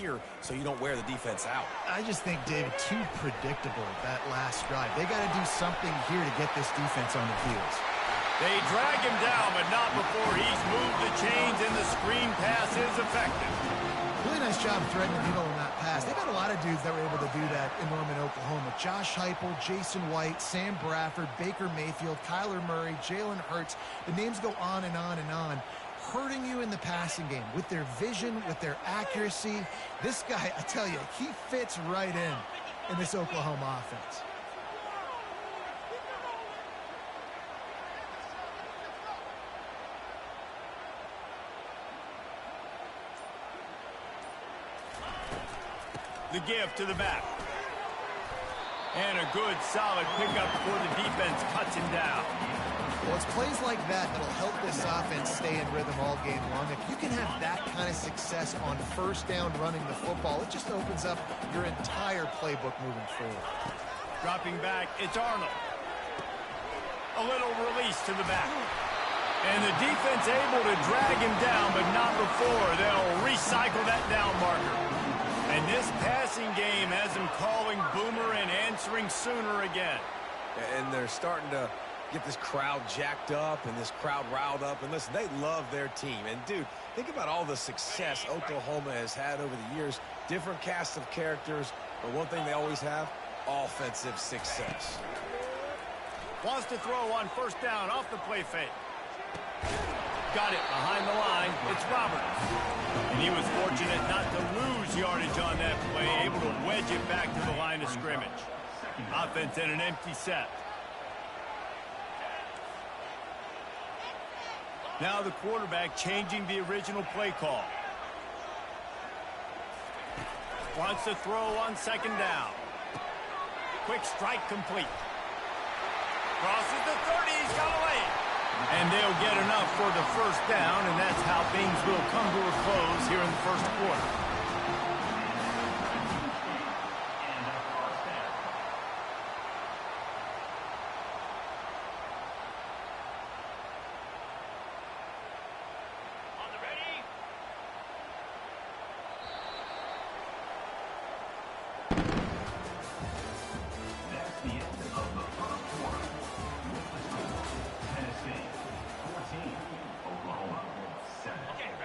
here so you don't wear the defense out. I just think, David, too predictable that last drive. They got to do something here to get this defense on their heels. They drag him down, but not before he's moved the chains and the screen pass is effective. Really nice job threading the needle on that pass. They've got a lot of dudes that were able to do that in Norman, Oklahoma. Josh Heupel, Jason White, Sam Bradford, Baker Mayfield, Kyler Murray, Jalen Hurts. The names go on and on and on. Hurting you in the passing game with their vision, with their accuracy. This guy, I tell you, he fits right in this Oklahoma offense. The give to the back. And a good, solid pickup before the defense cuts him down. Well, it's plays like that that'll help this offense stay in rhythm all game long. If you can have that kind of success on first down running the football, it just opens up your entire playbook moving forward. Dropping back, it's Arnold. A little release to the back. And the defense able to drag him down, but not before they'll recycle that down marker. And this passing game has him calling boomer and answering sooner again. And they're starting to get this crowd jacked up and this crowd riled up. And listen, they love their team. And, dude, think about all the success Oklahoma has had over the years. Different cast of characters. But one thing they always have, offensive success. Wants to throw on first down off the play fake. Got it behind the line. It's Roberts. And he was fortunate not to lose yardage on that play, able to wedge it back to the line of scrimmage. Offense in an empty set. Now the quarterback changing the original play call. Wants to throw on second down. Quick strike complete. Crosses the 30. He's got away. And they'll get enough for the first down, and that's how things will come to a close here in the first quarter. On the ready? That's the end of the first quarter. Tennessee 14, Oklahoma 7.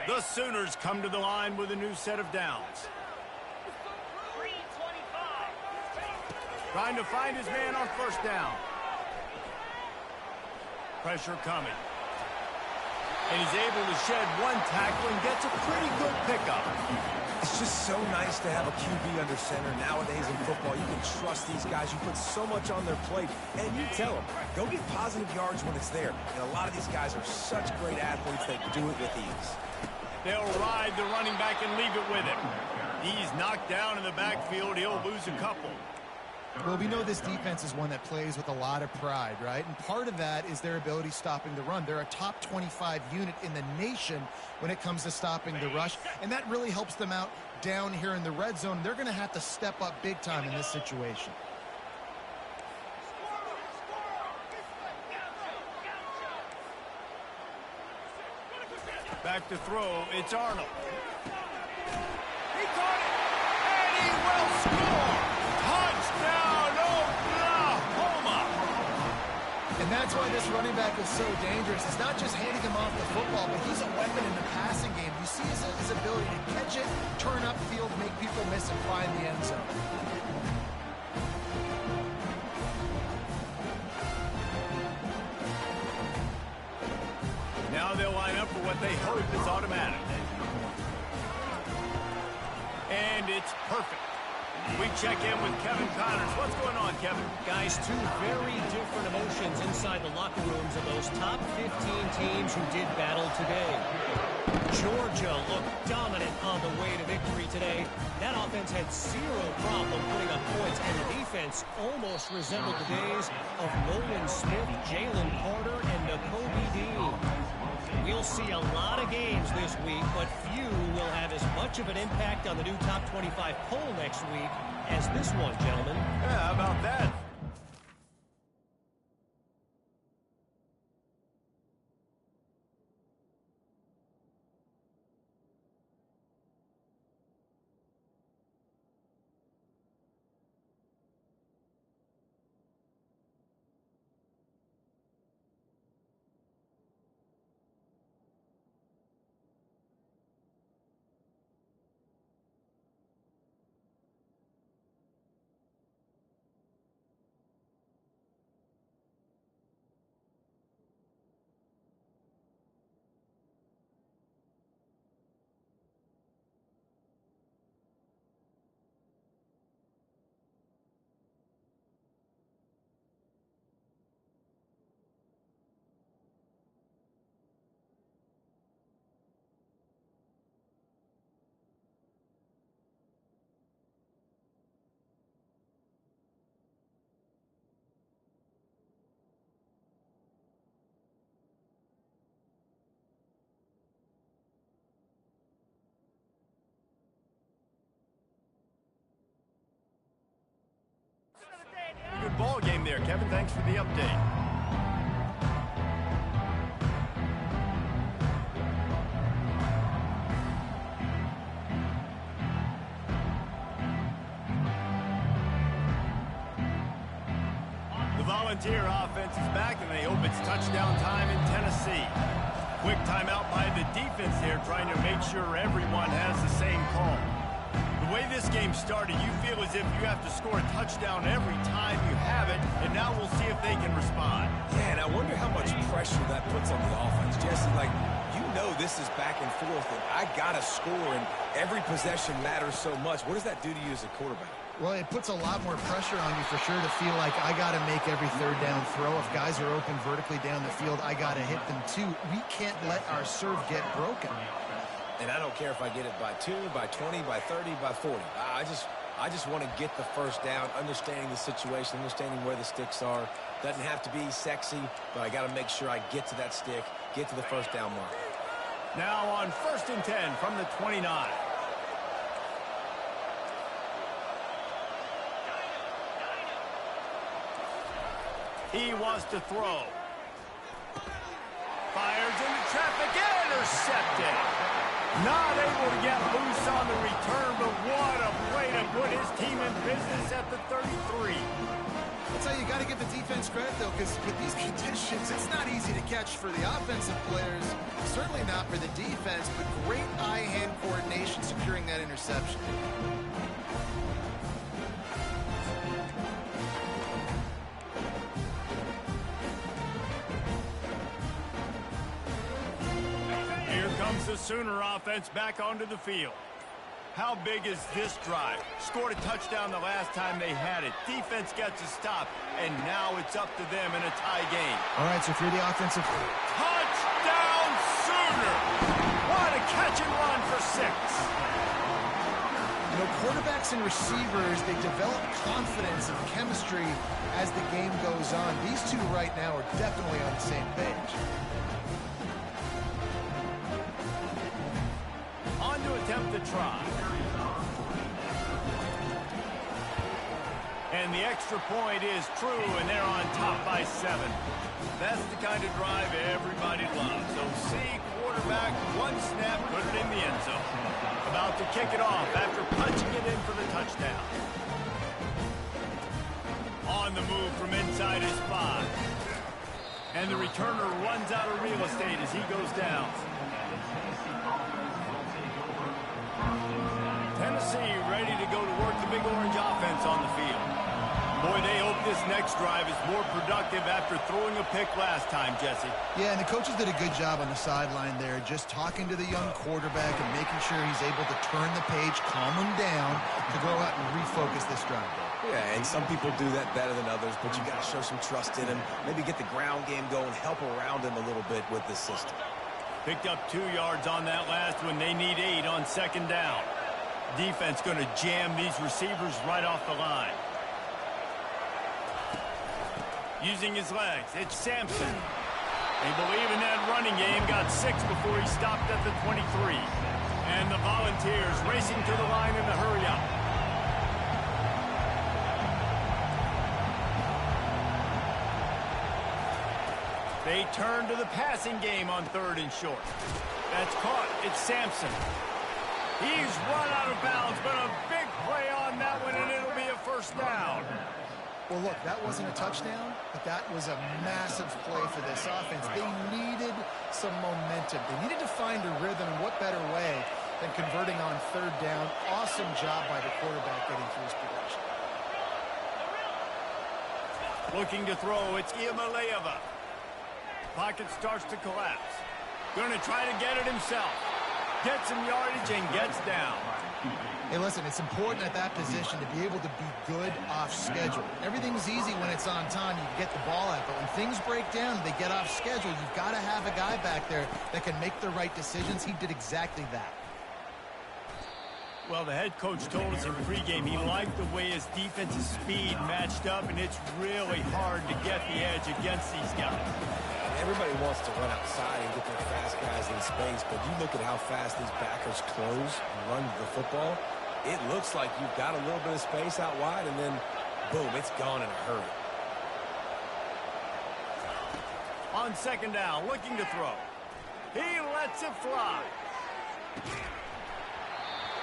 The Sooners come to the line with a new set of downs. Trying to find his man on first down. Pressure coming. And he's able to shed one tackle and gets a pretty good pickup. It's just so nice to have a QB under center. Nowadays in football, you can trust these guys. You put so much on their plate, and you tell them, go get positive yards when it's there. And a lot of these guys are such great athletes that do it with ease. They'll ride the running back and leave it with him. He's knocked down in the backfield. He'll lose a couple. Well, we know this defense is one that plays with a lot of pride, right? And part of that is their ability stopping the run. They're a top 25 unit in the nation when it comes to stopping the rush, and that really helps them out down here in the red zone. They're going to have to step up big time in this situation. Back to throw, it's Arnold. He caught it, and he will score! Touchdown, Oklahoma! And that's why this running back is so dangerous. It's not just handing him off the football, but he's a weapon in the passing game. You see his ability to catch it, turn upfield, make people miss, and find the end zone. Now they'll line up for what they hope is automatic. And it's perfect. We check in with Kevin Connors. What's going on, Kevin? Guys, two very different emotions inside the locker rooms of those top 15 teams who did battle today. Georgia looked dominant on the way to victory today. That offense had zero problem putting up points, and the defense almost resembled the days of Nolan Smith, Jalen Carter, and Nakobe Dean. We'll see a lot of games this week, but few will have as much of an impact on the new top 25 poll next week as this one, gentlemen. Yeah, how about that? Kevin, thanks for the update. The Volunteer offense is back, and they hope it's touchdown time in Tennessee. Quick timeout by the defense there, trying to make sure everyone has the same call. The way this game started, you feel as if you have to score a touchdown every time you have it, and now we'll see if they can respond. Yeah, and I wonder how much pressure that puts on the offense. Jesse, like, you know this is back and forth, and I got to score, and every possession matters so much. What does that do to you as a quarterback? Well, it puts a lot more pressure on you for sure to feel like I got to make every third down throw. If guys are open vertically down the field, I got to hit them too. We can't let our serve get broken. And I don't care if I get it by 2, by 20, by 30, by 40. I just want to get the first down, understanding the situation, understanding where the sticks are. Doesn't have to be sexy, but I got to make sure I get to that stick, get to the first down mark. Now on 1st and 10 from the 29. He wants to throw. Fires into traffic, intercepted. Not able to get loose on the return, but what a play to put his team in business at the 33. I'll tell you, got to give the defense credit, though, because with these conditions, it's not easy to catch for the offensive players. Certainly not for the defense, but great eye-hand coordination securing that interception. Here comes the Sooner offense back onto the field. How big is this drive? Scored a touchdown the last time they had it. Defense gets a stop, and now it's up to them in a tie game. All right, so if you're the offensive... Touchdown Sooner! What a catch and run for 6. You know, quarterbacks and receivers, they develop confidence and chemistry as the game goes on. These two right now are definitely on the same page. On to attempt the try. And the extra point is true, and they're on top by 7. That's the kind of drive everybody loves. So see quarterback, one snap, put it in the end zone. About to kick it off after punching it in for the touchdown. On the move from inside his 5. And the returner runs out of real estate as he goes down. Tennessee ready to go to work the Big Orange offense on the field. Boy, they hope this next drive is more productive after throwing a pick last time, Jesse. Yeah, and the coaches did a good job on the sideline there, just talking to the young quarterback and making sure he's able to turn the page, calm him down, to go out and refocus this drive. Yeah, and some people do that better than others, but you got to show some trust in him. Maybe get the ground game going, help around him a little bit with this system. Picked up 2 yards on that last one. They need 8 on 2nd down. Defense going to jam these receivers right off the line. Using his legs, it's Sampson. They believe in that running game. Got 6 before he stopped at the 23. And the Volunteers racing to the line in the hurry up. They turn to the passing game on 3rd and short. That's caught. It's Sampson. He's run out of bounds, but a big play on that one, and it'll be a 1st down. Well, look, that wasn't a touchdown, but that was a massive play for this offense. They needed some momentum. They needed to find a rhythm, and what better way than converting on 3rd down. Awesome job by the quarterback getting through his progression. Looking to throw, it's Iamaleava. Pocket starts to collapse. Going to try to get it himself. Gets some yardage and gets down. Hey, listen, it's important at that position to be able to be good off schedule. Everything's easy when it's on time. You get the ball out, but when things break down, they get off schedule. You've got to have a guy back there that can make the right decisions. He did exactly that. Well, the head coach told us in pregame he liked the way his defensive speed matched up, and it's really hard to get the edge against these guys. Everybody wants to run outside and get their fast guys in space, but you look at how fast these backers close and run the football. It looks like you've got a little bit of space out wide, and then, boom, it's gone in a hurry. On second down, looking to throw. He lets it fly.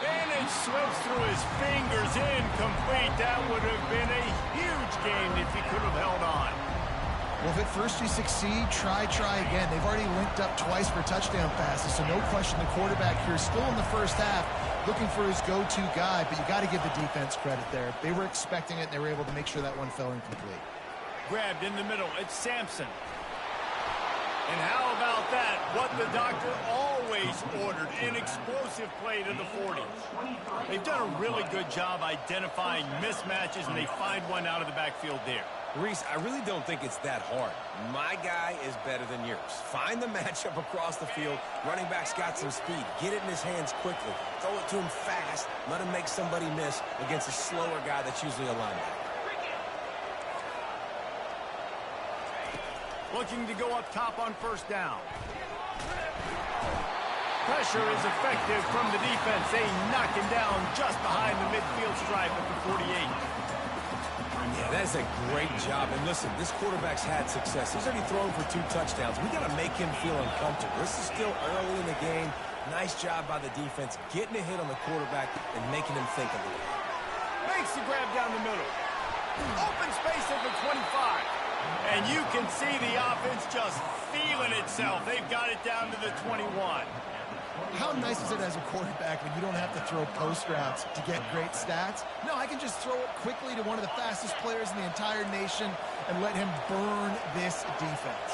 And it slips through his fingers, incomplete. That would have been a huge gain if he could have held on. Well, if at first you succeed, try again. They've already linked up twice for touchdown passes, so no question the quarterback here still in the first half looking for his go-to guy, but you got to give the defense credit there. They were expecting it, and they were able to make sure that one fell incomplete. Grabbed in the middle. It's Sampson. And how about that? What the doctor always ordered, an explosive play to the 40. They've done a really good job identifying mismatches, and they find one out of the backfield there. Reese, I really don't think it's that hard. My guy is better than yours. Find the matchup across the field. Running back's got some speed. Get it in his hands quickly. Throw it to him fast. Let him make somebody miss against a slower guy that's usually a linebacker. Looking to go up top on first down. Pressure is effective from the defense. They knock him down just behind the midfield stripe at the 48. Yeah, that's a great job. And listen, this quarterback's had success. He's already thrown for 2 touchdowns. We got to make him feel uncomfortable. This is still early in the game. Nice job by the defense, getting a hit on the quarterback and making him think a little. Makes the grab down the middle. Open space at the 25. And you can see the offense just feeling itself. They've got it down to the 21. How nice is it as a quarterback when you don't have to throw post routes to get great stats? No, I can just throw it quickly to one of the fastest players in the entire nation and let him burn this defense.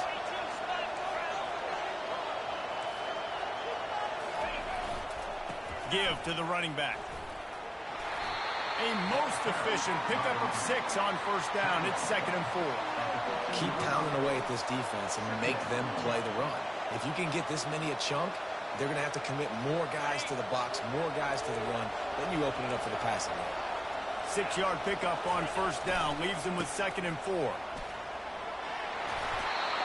Give to the running back. A most efficient pickup of 6 on first down. It's 2nd and 4. Keep pounding away at this defense and make them play the run. If you can get this many a chunk, they're going to have to commit more guys to the box, more guys to the run. Then you open it up for the passing game. 6-yard pickup on first down leaves him with 2nd and 4.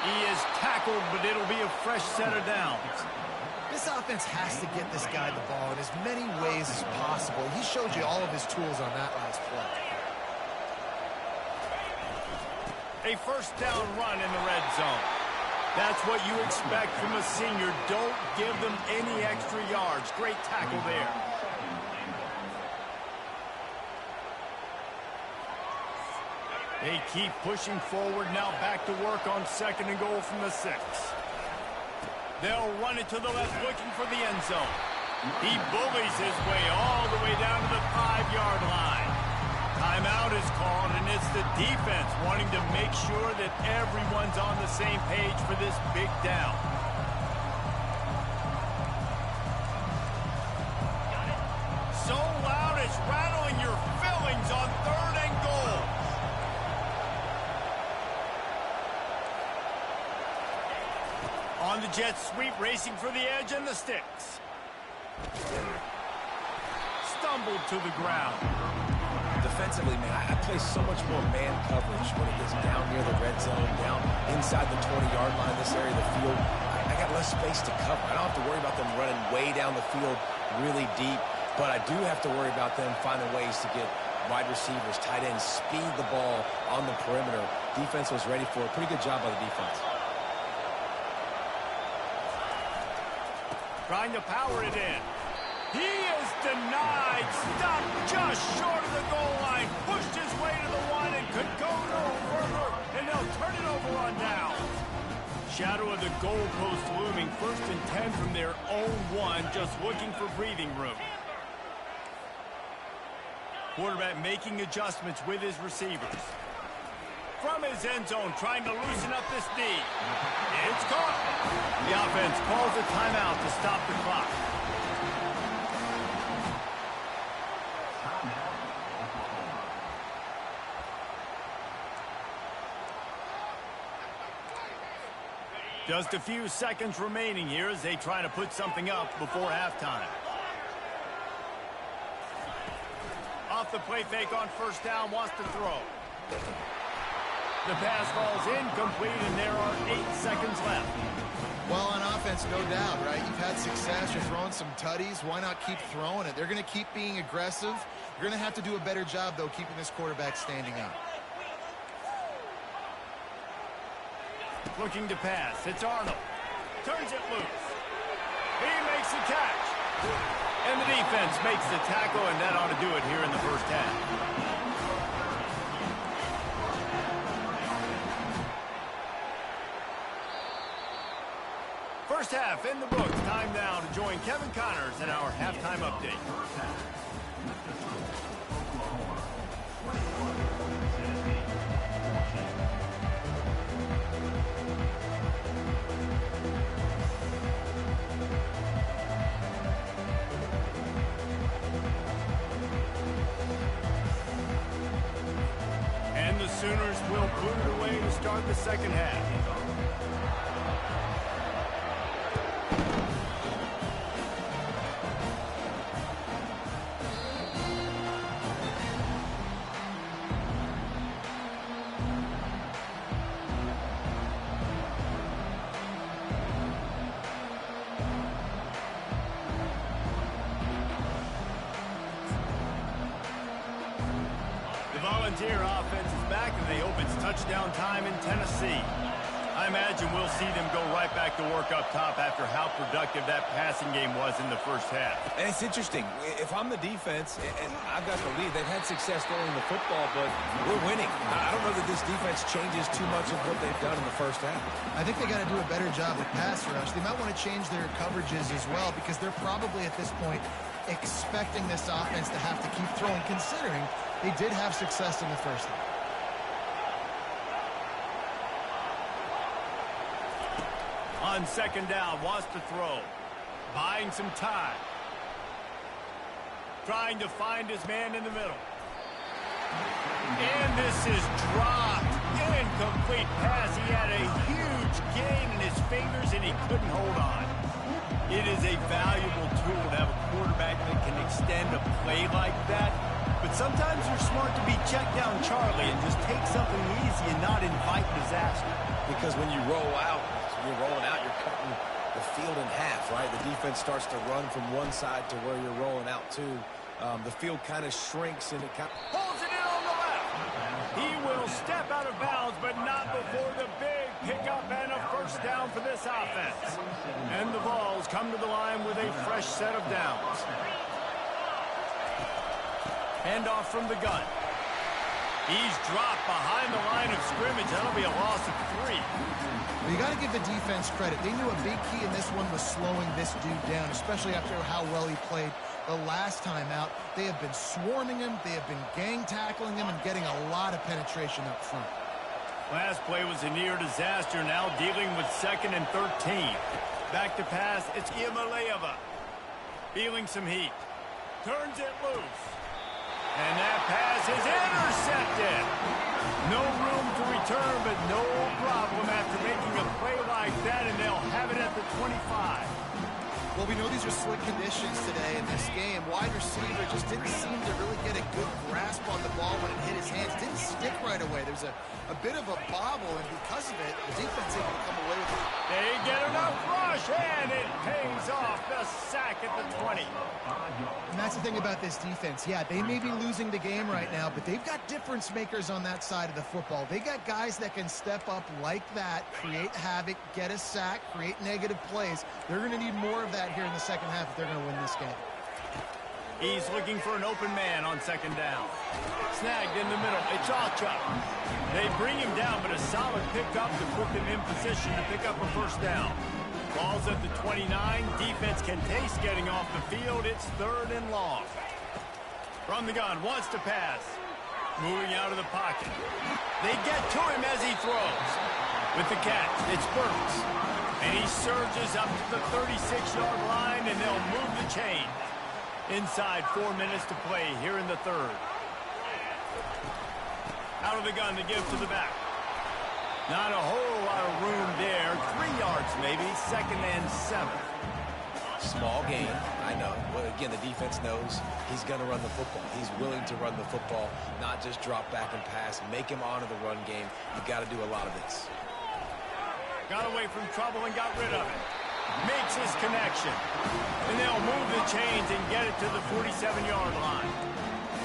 He is tackled, but it'll be a fresh set of downs. This offense has to get this guy the ball in as many ways as possible. He showed you all of his tools on that last play. A first down run in the red zone. That's what you expect from a senior. Don't give them any extra yards. Great tackle there. They keep pushing forward now, back to work on 2nd and goal from the 6. They'll run it to the left, looking for the end zone. He bullies his way all the way down to the 5-yard line. Timeout is called, and it's the defense wanting to make sure that everyone's on the same page for this big down. So loud it's rattling your fillings on 3rd and goal. On the jet sweep, racing for the edge and the sticks. Stumbled to the ground. Defensively, man, I play so much more man coverage when it gets down near the red zone, down inside the 20-yard line, this area of the field. I got less space to cover. I don't have to worry about them running way down the field really deep, but I do have to worry about them finding ways to get wide receivers, tight ends, speed the ball on the perimeter. Defense was ready for it. Pretty good job by the defense. Trying to power it in. He is denied. Stopped just short of the goal line. Pushed his way to the 1 and could go no further. And they'll turn it over on down. Shadow of the goalpost looming. 1st and 10 from their own 1. Just looking for breathing room. Quarterback making adjustments with his receivers. From his end zone, trying to loosen up this knee. It's caught. The offense calls a timeout to stop the clock. Just a few seconds remaining here as they try to put something up before halftime. Off the play fake on first down, wants to throw. The pass falls incomplete, and there are 8 seconds left. Well, on offense, no doubt, right? You've had success. You're throwing some tutties. Why not keep throwing it? They're going to keep being aggressive. You're going to have to do a better job, though, keeping this quarterback standing up. looking to pass. It's Arnold. Turns it loose. He makes the catch. And the defense makes the tackle, and that ought to do it here in the first half. First half in the books. Time now to join Kevin Connors in our halftime update. And the Sooners will put it away to start the second half. Volunteer offense is back, and they hope it's touchdown time in Tennessee. I imagine we'll see them go right back to work up top after how productive that passing game was in the first half. And it's interesting. If I'm the defense, and I've got the lead, they've had success throwing the football, but we're winning. I don't know that this defense changes too much of what they've done in the first half. I think they got to do a better job with pass rush. They might want to change their coverages as well, because they're probably at this point expecting this offense to have to keep throwing, considering they did have success in the first half. On second down, wants to throw. Buying some time. Trying to find his man in the middle. And this is dropped. Incomplete pass. He had a huge gain in his fingers, and he couldn't hold on. It is a valuable tool to have a quarterback that can extend a play like that. But sometimes you're smart to be check down Charlie and just take something easy and not invite disaster. Because when you roll out, you're rolling out, you're cutting the field in half, right? The defense starts to run from one side to where you're rolling out to. The field kind of shrinks, and it kind of Pulls it in on the left. He will step out of bounds, but not before the big pickup and a first down for this offense. And the Vols come to the line with a fresh set of downs. Handoff from the gun. He's dropped behind the line of scrimmage. That'll be a loss of 3. Well, you got to give the defense credit. They knew a big key in this one was slowing this dude down, especially after how well he played the last time out. They have been swarming him. They have been gang tackling him and getting a lot of penetration up front. Last play was a near disaster. Now dealing with 2nd and 13. Back to pass. It's Iamaleava. Feeling some heat. Turns it loose. And that pass is intercepted. No room to return, but no problem after making a play like that, and they'll have it at the 25. Well, we know these are slick conditions today in this game. Wide receiver just didn't seem to really get a good grasp on the ball when it hit his hands. Didn't stick right away. There was a bit of a bobble, and because of it, the defense able to come away with it. They get enough rush, and it pays off. The sack at the 20. And that's the thing about this defense. Yeah, they may be losing the game right now, but they've got difference makers on that side of the football. They got guys that can step up like that, create havoc, get a sack, create negative plays. They're going to need more of that here in the second half if they're going to win this game. He's looking for an open man on second down. Snagged in the middle. It's Achuk. They bring him down, but a solid pickup to put them in position to pick up a first down. Ball's at the 29. Defense can taste getting off the field. It's 3rd and long. From the gun, wants to pass. Moving out of the pocket. They get to him as he throws. With the catch, it's Burks. And he surges up to the 36-yard line, and they'll move the chain. Inside 4 minutes to play here in the 3rd. Out of the gun to give to the back. Not a whole lot of room there. 3 yards maybe. 2nd and 7. small gain, I know. But again, the defense knows he's going to run the football. He's willing to run the football, not just drop back and pass. Make him honor the run game. You've got to do a lot of this. Got away from trouble and got rid of it. Makes his connection. And they'll move the chains and get it to the 47-yard line.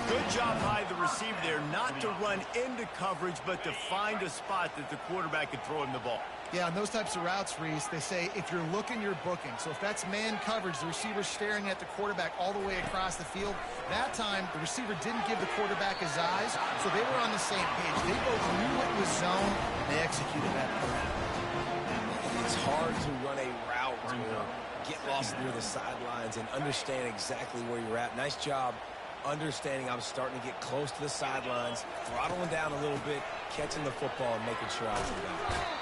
Good job by the receiver there, not to run into coverage, but to find a spot that the quarterback could throw him the ball. Yeah, on those types of routes, Reese, they say if you're looking, you're booking. So if that's man coverage, the receiver's staring at the quarterback all the way across the field. That time, the receiver didn't give the quarterback his eyes, so they were on the same page. They both knew it was zone, and they executed that correctly. It's hard to run a route or get lost near the sidelines and understand exactly where you're at. Nice job understanding I'm starting to get close to the sidelines, throttling down a little bit, catching the football, and making sure I was back.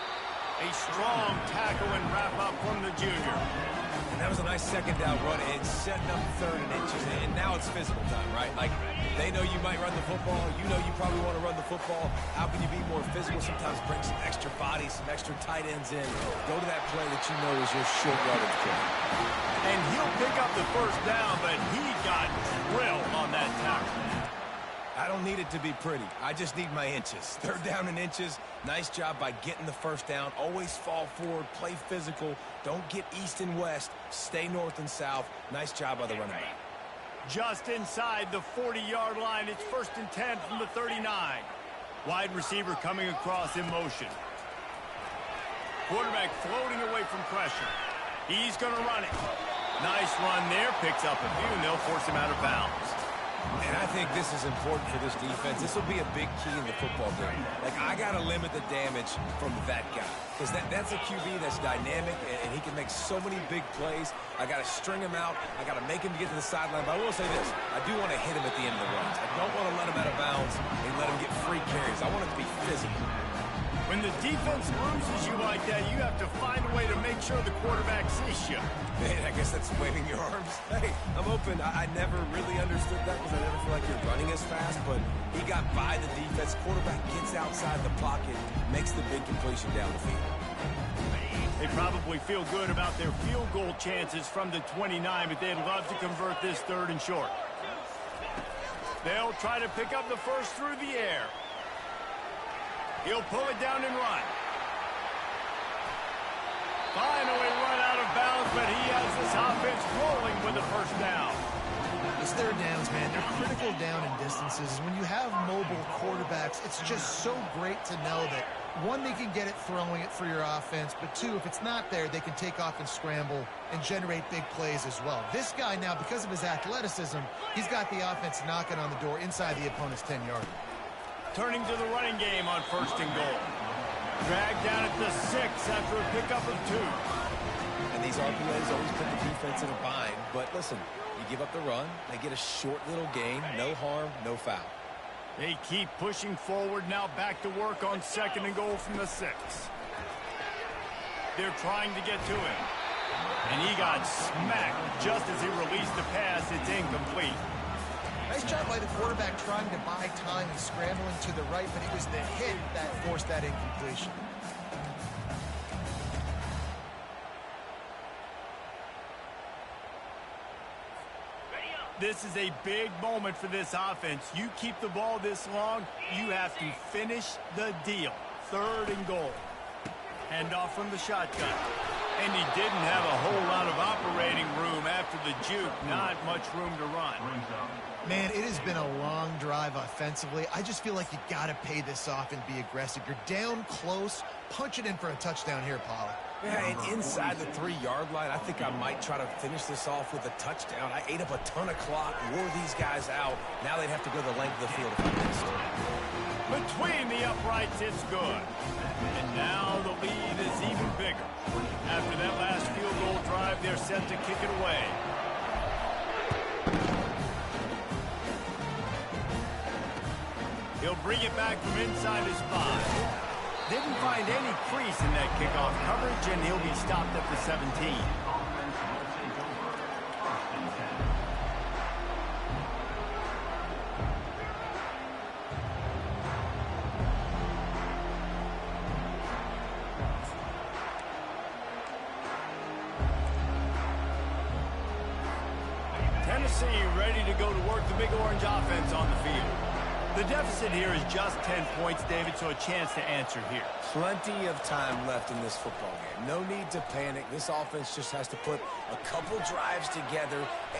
A strong tackle and wrap-up from the junior. And that was a nice second down run and setting up 3rd and inches. And now it's physical time, right? Like, they know you might run the football. You know you probably want to run the football. How can you be more physical? Sometimes bring some extra bodies, some extra tight ends in. Go to that play that you know is your short yardage play. And he'll pick up the first down, but he got drilled on that tackle. I don't need it to be pretty. I just need my inches. 3rd down and inches. Nice job by getting the first down. Always fall forward, play physical. Don't get east and west. Stay north and south. Nice job by the running back. Just inside the 40-yard line. It's 1st and 10 from the 39. Wide receiver coming across in motion. Quarterback floating away from pressure. He's going to run it. Nice run there. Picks up a few, and they'll force him out of bounds. And I think this is important for this defense. This will be a big key in the football game. Like, I got to limit the damage from that guy. Because that's a QB that's dynamic, and he can make so many big plays. I got to string him out. I got to make him get to the sideline. But I will say this. I do want to hit him at the end of the runs. I don't want to let him out of bounds and let him get free carries. I want it to be physical. When the defense bruises you like that, you have to find a way to make sure the quarterback sees you. Man, I guess that's waving your arms. Hey, I'm open. I never really understood that because I never feel like you're running as fast, but he got by the defense. Quarterback gets outside the pocket, makes the big completion down the field. They probably feel good about their field goal chances from the 29, but they'd love to convert this 3rd and short. They'll try to pick up the first through the air. He'll pull it down and run. Finally run out of bounds, but he has this offense rolling with the first down. These 3rd downs, man, they're critical down in distances. When you have mobile quarterbacks, it's just so great to know that, one, they can get it throwing it for your offense, but two, if it's not there, they can take off and scramble and generate big plays as well. This guy now, because of his athleticism, he's got the offense knocking on the door inside the opponent's 10-yard. Turning to the running game on 1st and goal. Dragged down at the 6 after a pickup of 2. And these RPOs always put the defense in a bind. But listen, you give up the run, they get a short little gain, no harm, no foul. They keep pushing forward, now back to work on 2nd and goal from the 6. They're trying to get to him. And he got smacked just as he released the pass. It's incomplete. Nice job by the quarterback trying to buy time and scrambling to the right, but it was the hit that forced that incompletion. This is a big moment for this offense. You keep the ball this long, you have to finish the deal. 3rd and goal. Handoff from the shotgun. And he didn't have a whole lot of operating room after the juke. Not much room to run. Man, it has been a long drive offensively. I just feel like you got to pay this off and be aggressive. You're down close. Punch it in for a touchdown here, Paulie. Yeah, and inside the 3-yard line, I think I might try to finish this off with a touchdown. I ate up a ton of clock, wore these guys out. Now they'd have to go the length of the field if I missed. Between the uprights, it's good. And now the lead is even bigger. After that last field goal drive, they're set to kick it away. He'll bring it back from inside his 5. Didn't find any crease in that kickoff coverage, and he'll be stopped at the 17. Tennessee ready to go to work the Big Orange offense on the field. The deficit here is just 10 points, David, so a chance to answer here. Plenty of time left in this football game. No need to panic. This offense just has to put a couple drives together.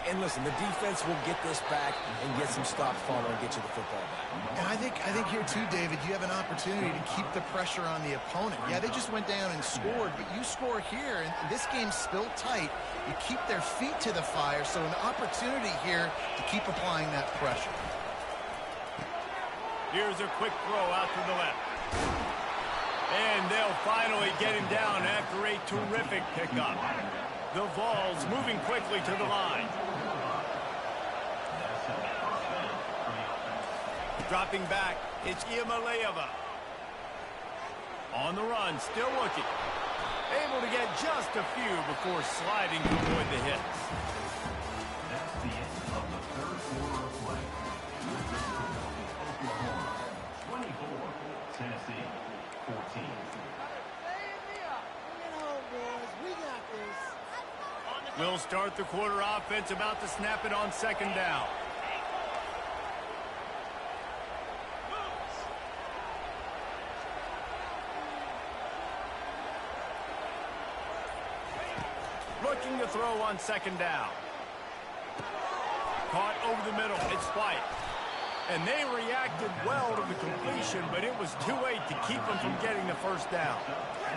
And listen, the defense will get this back and get some stops following and get you the football back. And I think here too, David, you have an opportunity to keep the pressure on the opponent. Yeah, they just went down and scored, but you score here, and this game's still tight. You keep their feet to the fire, so an opportunity here to keep applying that pressure. Here's a quick throw out to the left. And they'll finally get him down after a terrific pickup. The Vols moving quickly to the line. Dropping back, it's Iamaleava. On the run, still looking. Able to get just a few before sliding to avoid the hits. That's the end of the third quarter of play. Oklahoma 24, Tennessee 14. We'll start the quarter offense, about to snap it on second down. Looking to throw on second down. Caught over the middle. It's White. And they reacted well to the completion, but it was too late to keep them from getting the first down.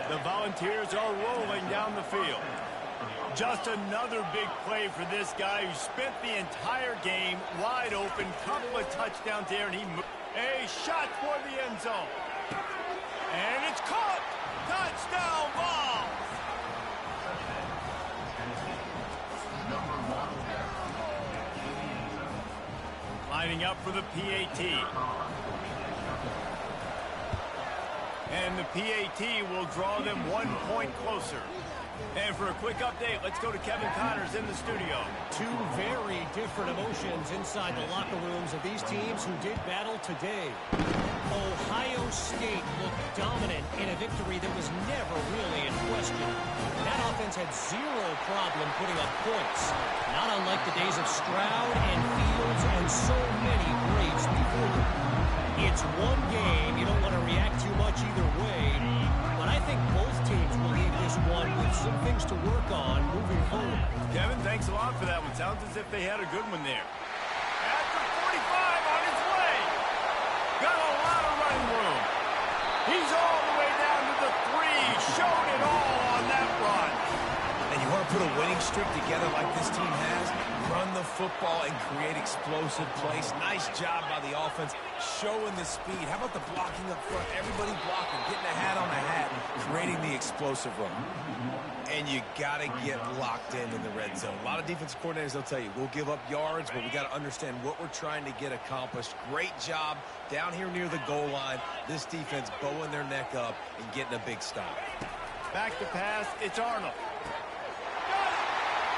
The Volunteers are rolling down the field. Just another big play for this guy who spent the entire game wide open. Couple of touchdowns there, and he moved. A shot for the end zone. And it's caught. Touchdown, Vols. Lining up for the PAT. And the PAT will draw them 1 point closer. And for a quick update, let's go to Kevin Connors in the studio. Two very different emotions inside the locker rooms of these teams who did battle today. Ohio State looked dominant in a victory that was never really in question. That offense had zero problem putting up points, not unlike the days of Stroud and Fields and so many greats before them. It's one game. You don't want to react too much either way, but I think both teams will leave this one with some things to work on moving forward. Kevin, thanks a lot for that one. Sounds as if they had a good one there. At the 45 on his way. Got a lot of running room. He's all the way down to the 3. Showed it all on that run. And you want to put a winning streak together like this team has, run the football and create explosive plays. Nice job by the offense, showing the speed. How about the blocking up front? Everybody blocking, getting a hat on the hat, creating the explosive run. And you got to get locked in the red zone. A lot of defensive coordinators, they'll tell you, we'll give up yards, but we got to understand what we're trying to get accomplished. Great job down here near the goal line. This defense bowing their neck up and getting a big stop. Back to pass, it's Arnold.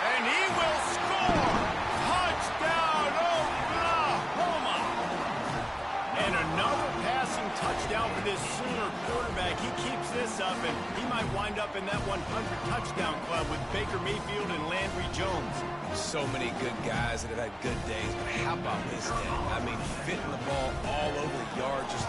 And he will score! Touchdown, Oklahoma! And another passing touchdown for this Sooner quarterback. He keeps this up, and he might wind up in that 100 touchdown club with Baker Mayfield and Landry Jones. So many good guys that have had good days, but how about this day? I mean, fitting the ball all over the yard, just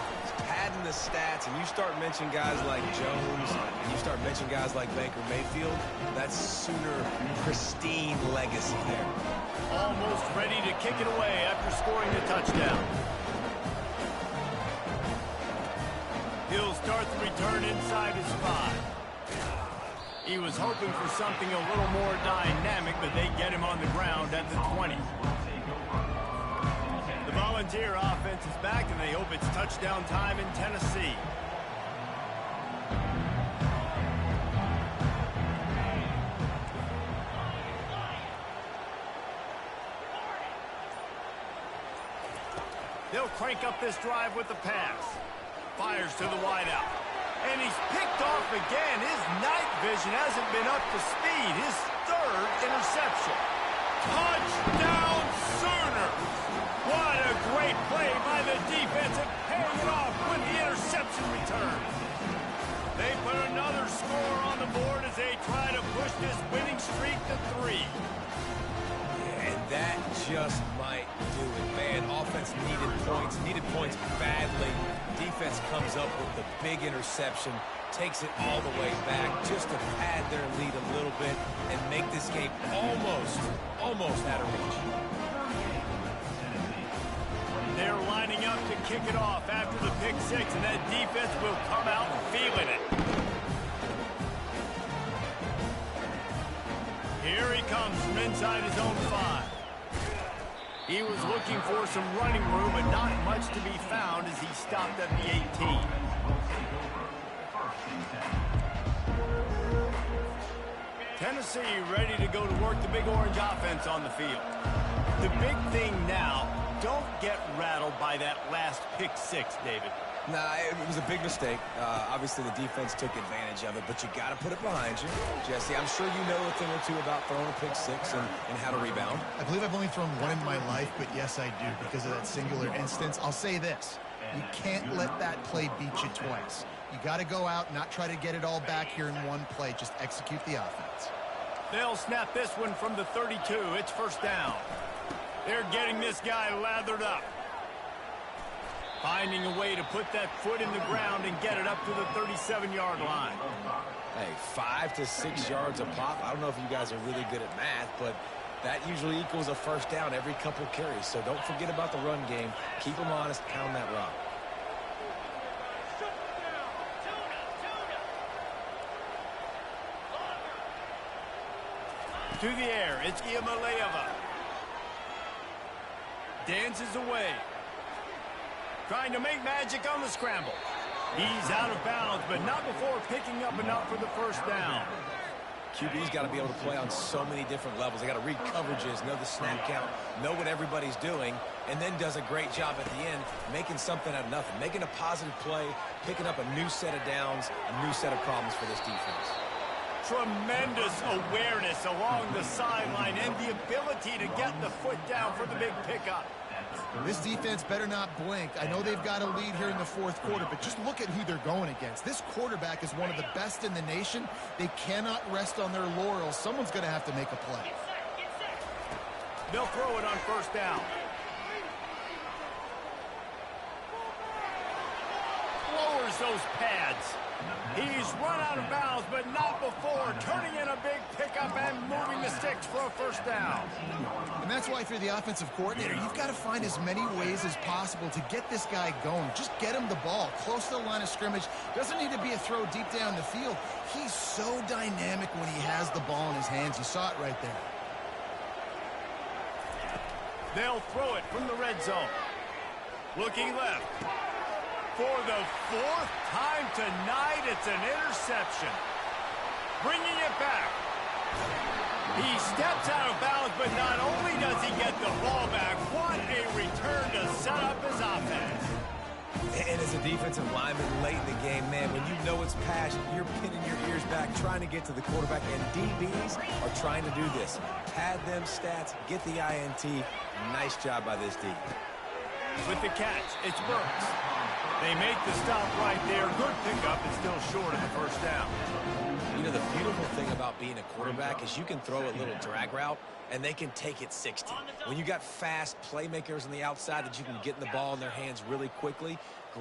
padding the stats, and you start mentioning guys like Jones, and you start mentioning guys like Baker Mayfield, that's Sooner pristine legacy there. Almost ready to kick it away after scoring the touchdown. He'll start the return inside his 5. He was hoping for something a little more dynamic, but they get him on the ground at the 20. The Volunteer offense is back, and they hope it's touchdown time in Tennessee. They'll crank up this drive with the pass. Fires to the wideout. And he's picked off again. His night vision hasn't been up to speed. His 3rd interception. Touchdown Sooners! What a great play by the defense and paying it off with the interception return. They put another score on the board as they try to push this winning streak to 3. And that just might do it, man. Offense needed points up with the big interception, takes it all the way back just to pad their lead a little bit and make this game almost out of reach. They're lining up to kick it off after the pick six, and that defense will come out feeling it. Here he comes from inside his own 5. He was looking for some running room, but not much to be found as he stopped at the 18. Tennessee ready to go to work the Big Orange offense on the field. The big thing now, don't get rattled by that last pick six, David. Nah, it was a big mistake. Obviously, the defense took advantage of it, but you got to put it behind you. Jesse, I'm sure you know a thing or two about throwing a pick six and how to rebound. I believe I've only thrown one in my life, but yes, I do because of that singular instance. I'll say this. You can't let that play beat you twice. You got to go out, not try to get it all back here in one play. Just execute the offense. They'll snap this one from the 32. It's first down. They're getting this guy lathered up. Finding a way to put that foot in the ground and get it up to the 37-yard line. Hey, 5 to 6 yards a pop. I don't know if you guys are really good at math, but that usually equals a first down every couple carries. So don't forget about the run game. Keep them honest. Pound that rock. To the air, it's Iamaleava. Dances away. Trying to make magic on the scramble. He's out of bounds, but not before picking up enough for the first down. QB's got to be able to play on so many different levels. They got to read coverages, know the snap count, know what everybody's doing, and then does a great job at the end making something out of nothing, making a positive play, picking up a new set of downs, a new set of problems for this defense. Tremendous awareness along the sideline and the ability to get the foot down for the big pickup. This defense better not blink. I know they've got a lead here in the fourth quarter, but just look at who they're going against. This quarterback is one of the best in the nation. They cannot rest on their laurels. Someone's going to have to make a play. They'll throw it on first down. Lowers those pads. He's run out of bounds, but not before turning in a big pickup and moving the sticks for a first down. And that's why if you're the offensive coordinator, you've got to find as many ways as possible to get this guy going. Just get him the ball close to the line of scrimmage. Doesn't need to be a throw deep down the field. He's so dynamic when he has the ball in his hands. You saw it right there. They'll throw it from the red zone. Looking left. For the fourth time tonight, it's an interception. Bringing it back. He steps out of bounds, but not only does he get the ball back, what a return to set up his offense. And as a defensive lineman late in the game, man, when you know it's passion, you're pinning your ears back, trying to get to the quarterback, and DBs are trying to do this. Pad them stats, get the INT. Nice job by this D. With the catch, it's Burks. They make the stop right there. Good pickup is still short of the first down. You know, the beautiful thing about being a quarterback is you can throw a little drag route, and they can take it 60. When you got fast playmakers on the outside that you can get the ball in their hands really quickly,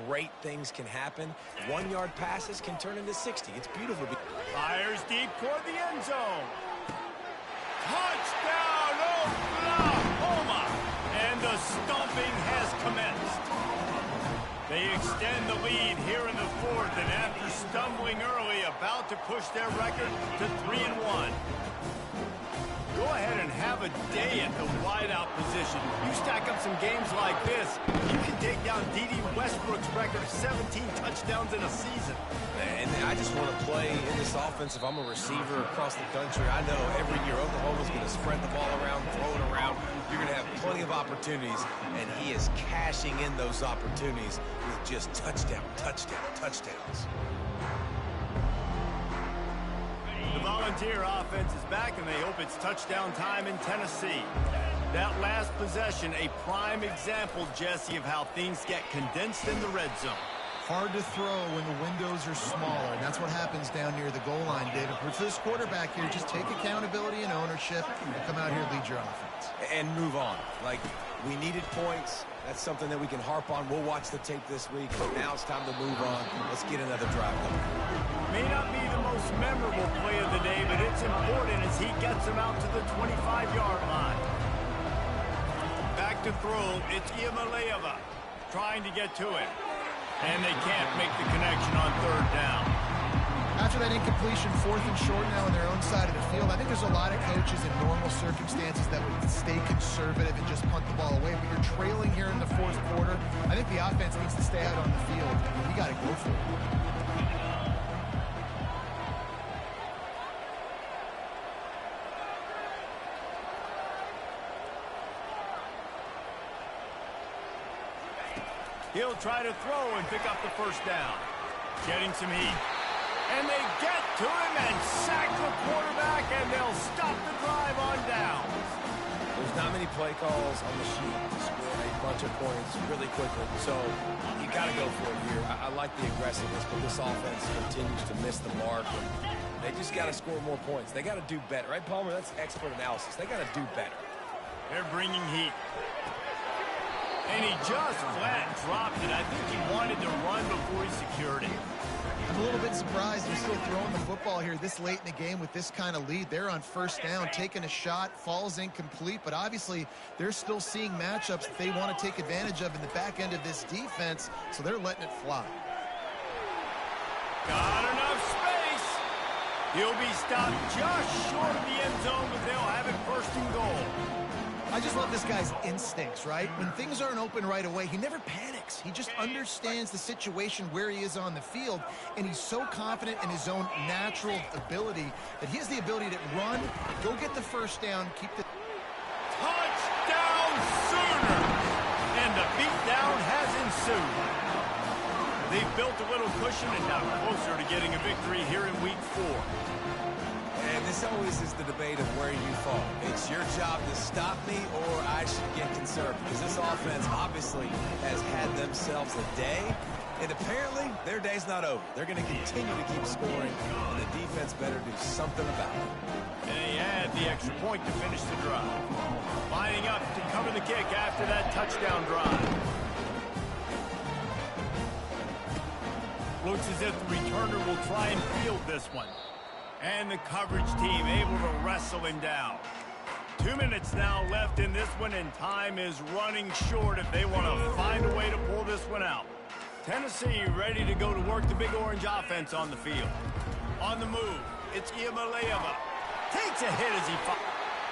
great things can happen. 1-yard passes can turn into 60. It's beautiful. Fires deep toward the end zone. Touchdown, Oklahoma! And the stomping has commenced. They extend the lead here in the fourth, and after stumbling early, about to push their record to 3-1. Go ahead and have a day at the wideout position. You stack up some games like this, you can take down D.D. Westbrook's record of 17 touchdowns in a season. And I just want to play in this offense. If I'm a receiver across the country, I know every year Oklahoma's going to spread the ball around, throw it around. You're going to have plenty of opportunities, and he is cashing in those opportunities with just touchdowns. The Volunteer offense is back, and they hope it's touchdown time in Tennessee. That last possession, a prime example, Jesse, of how things get condensed in the red zone. Hard to throw when the windows are smaller, and that's what happens down near the goal line, David. But for this quarterback here, just take accountability and ownership and come out here and lead your offense. And move on. Like, we needed points. That's something that we can harp on. We'll watch the tape this week, but now it's time to move on. Let's get another drive going. May not be the most memorable play of the day, but it's important as he gets him out to the 25-yard line. Back to throw, it's Iamaleava trying to get to it. And they can't make the connection on third down. After that incompletion, 4th and short now on their own side of the field, I think there's a lot of coaches in normal circumstances that would stay conservative and just punt the ball away. But you're trailing here in the 4th quarter. I think the offense needs to stay out on the field. I mean, you got to go for it. He'll try to throw and pick up the first down. Getting some heat. And they get to him and sack the quarterback, and they'll stop the drive on down. There's not many play calls on the sheet to score a bunch of points really quickly. So you got to go for it here. I like the aggressiveness, but this offense continues to miss the mark. And they just got to score more points. They got to do better. Right, Palmer? That's expert analysis. They got to do better. They're bringing heat. And he just flat dropped it. I think he wanted to run before he secured it. I'm a little bit surprised they're still throwing the football here this late in the game with this kind of lead. They're on first down, taking a shot, falls incomplete, but obviously they're still seeing matchups that they want to take advantage of in the back end of this defense, so they're letting it fly. Got enough space. He'll be stopped just short of the end zone, but they'll have it first and goal. I just love this guy's instincts, right? When things aren't open right away, he never panics. He just understands the situation where he is on the field, and he's so confident in his own natural ability that he has the ability to run, go get the first down, keep the... Touchdown Sooners! And the beatdown has ensued. They've built a little cushion and now closer to getting a victory here in Week 4. And this always is the debate of where you fall. It's your job to stop me or I should get conservative. Because this offense obviously has had themselves a day. And apparently, their day's not over. They're going to continue to keep scoring. And the defense better do something about it. And they add the extra point to finish the drive. Lining up to cover the kick after that touchdown drive. Looks as if the returner will try and field this one. And the coverage team able to wrestle him down. 2 minutes now left in this one, and time is running short if they want to find a way to pull this one out. Tennessee ready to go to work the Big Orange offense on the field. On the move, it's Iamaleava. Takes a hit as he falls.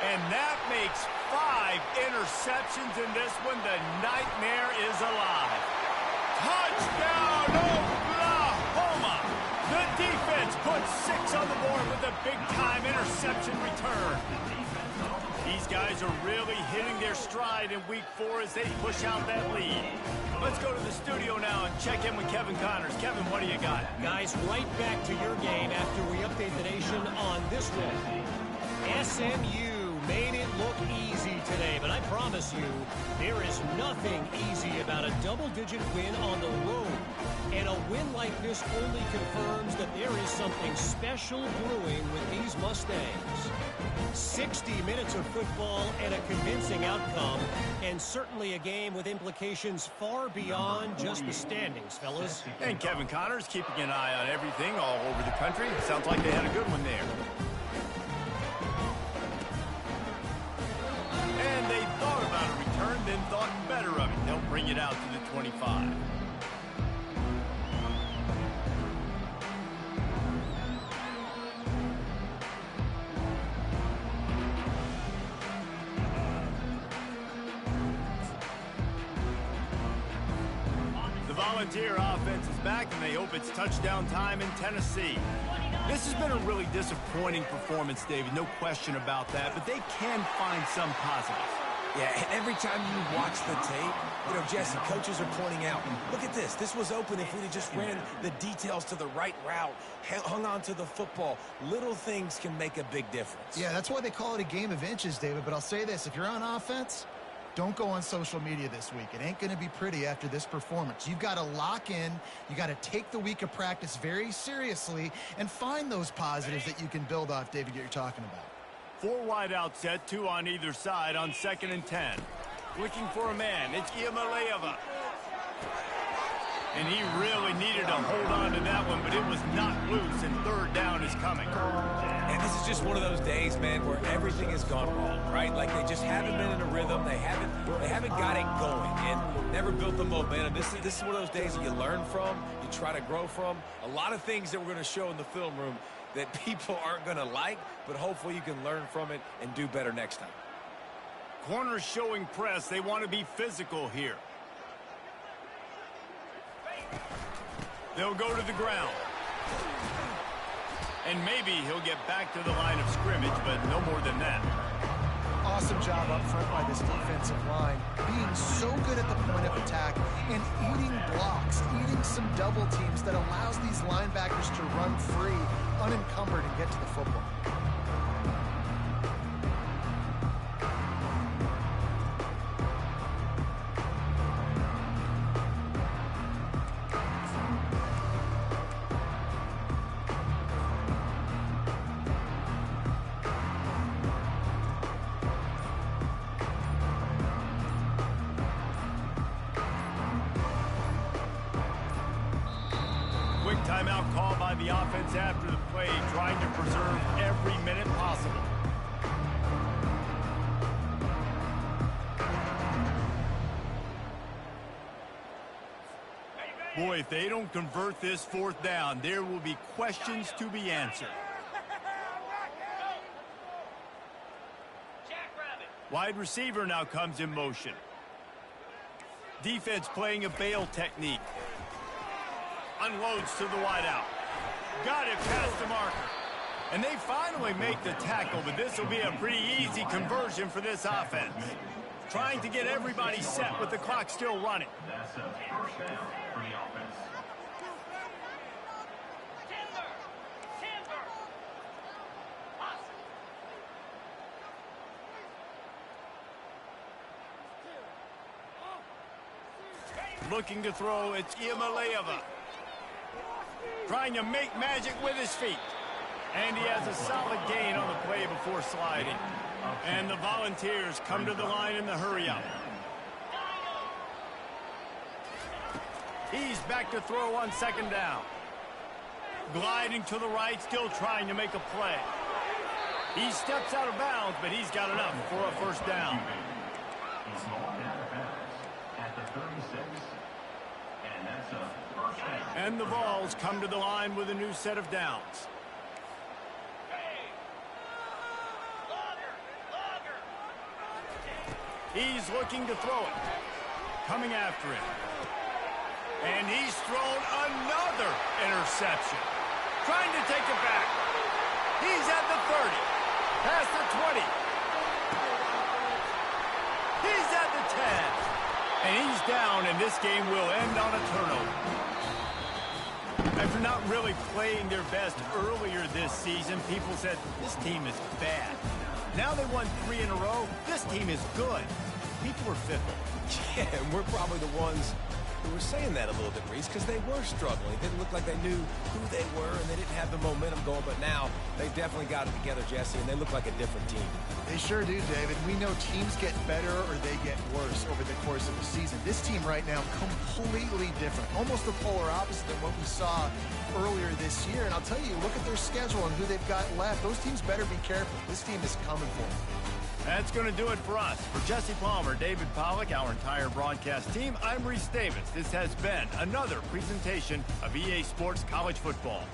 And that makes 5 interceptions in this one. The nightmare is alive. Touchdown, Oklahoma! The defense puts 6 on the board with a big-time interception return. These guys are really hitting their stride in Week 4 as they push out that lead. Let's go to the studio now and check in with Kevin Connors. Kevin, what do you got? Guys, right back to your game after we update the nation on this one. SMU made it look easy today, but I promise you, there is nothing easy about a double-digit win on the road. And a win like this only confirms that there is something special brewing with these Mustangs. 60 minutes of football and a convincing outcome, and certainly a game with implications far beyond just the standings, fellas. And Kevin Connors keeping an eye on everything all over the country. Sounds like they had a good one there. And they thought about a return, then thought better of it. They'll bring it out to the 25. Volunteer offense is back, and they hope it's touchdown time in Tennessee. This has been a really disappointing performance, David, no question about that, but they can find some positives. Yeah, and every time you watch the tape, you know, Jesse, coaches are pointing out, look at this. This was open if we'd just ran the details to the right route, hung on to the football. Little things can make a big difference. Yeah, that's why they call it a game of inches, David. But I'll say this, if you're on offense, don't go on social media this week. It ain't going to be pretty after this performance. You've got to lock in. You got to take the week of practice very seriously and find those positives that you can build off, David, that you're talking about. 4 wide out set, 2 on either side on 2nd and 10. Looking for a man. It's Iamaleava. And he really needed to hold on to that one, but it was not loose, and third down is coming. And this is just one of those days, man, where everything has gone wrong, right? Like they just haven't been in a rhythm. They haven't got it going and never built the momentum. This is one of those days that you learn from, you try to grow from. A lot of things that we're going to show in the film room that people aren't going to like, but hopefully you can learn from it and do better next time. Corners showing press. They want to be physical here. They'll go to the ground. And maybe he'll get back to the line of scrimmage, but no more than that. Awesome job up front by this defensive line. Being so good at the point of attack and eating blocks, eating some double teams that allows these linebackers to run free, unencumbered, and get to the football. Timeout called by the offense after the play, trying to preserve every minute possible. Boy, if they don't convert this fourth down, there will be questions to be answered. Wide receiver now comes in motion. Defense playing a bail technique. Unloads to the wideout. Got it past the marker. And they finally make the tackle, but this will be a pretty easy conversion for this offense. Trying to get everybody set with the clock still running. That's a first down for the offense. Looking to throw, it's Iamaleava. Trying to make magic with his feet. And he has a solid gain on the play before sliding. And the Volunteers come to the line in the hurry-up. He's back to throw on second down. Gliding to the right, still trying to make a play. He steps out of bounds, but he's got enough for a first down. He's marked out of bounds at the 36. And that's a first down. And the Vols come to the line with a new set of downs. He's looking to throw it. Coming after him. And he's thrown another interception. Trying to take it back. He's at the 30. Past the 20. He's at the 10. And he's down, and this game will end on a turnover. After not really playing their best earlier this season, people said, this team is bad. Now they won 3 in a row. This team is good. People are fickle. Yeah, and we're probably the ones who were saying that a little bit, Reese, because they were struggling. It didn't look like they knew who they were, and they didn't have the momentum going. But now they definitely got it together, Jesse, and they look like a different team. They sure do, David. We know teams get better or they get worse over the course of the season. This team right now, completely different. Almost the polar opposite than what we saw earlier this year. And I'll tell you, look at their schedule and who they've got left. Those teams better be careful. This team is coming for them. That's going to do it for us. For Jesse Palmer, David Pollack, our entire broadcast team, I'm Reese Davis. This has been another presentation of EA Sports College Football.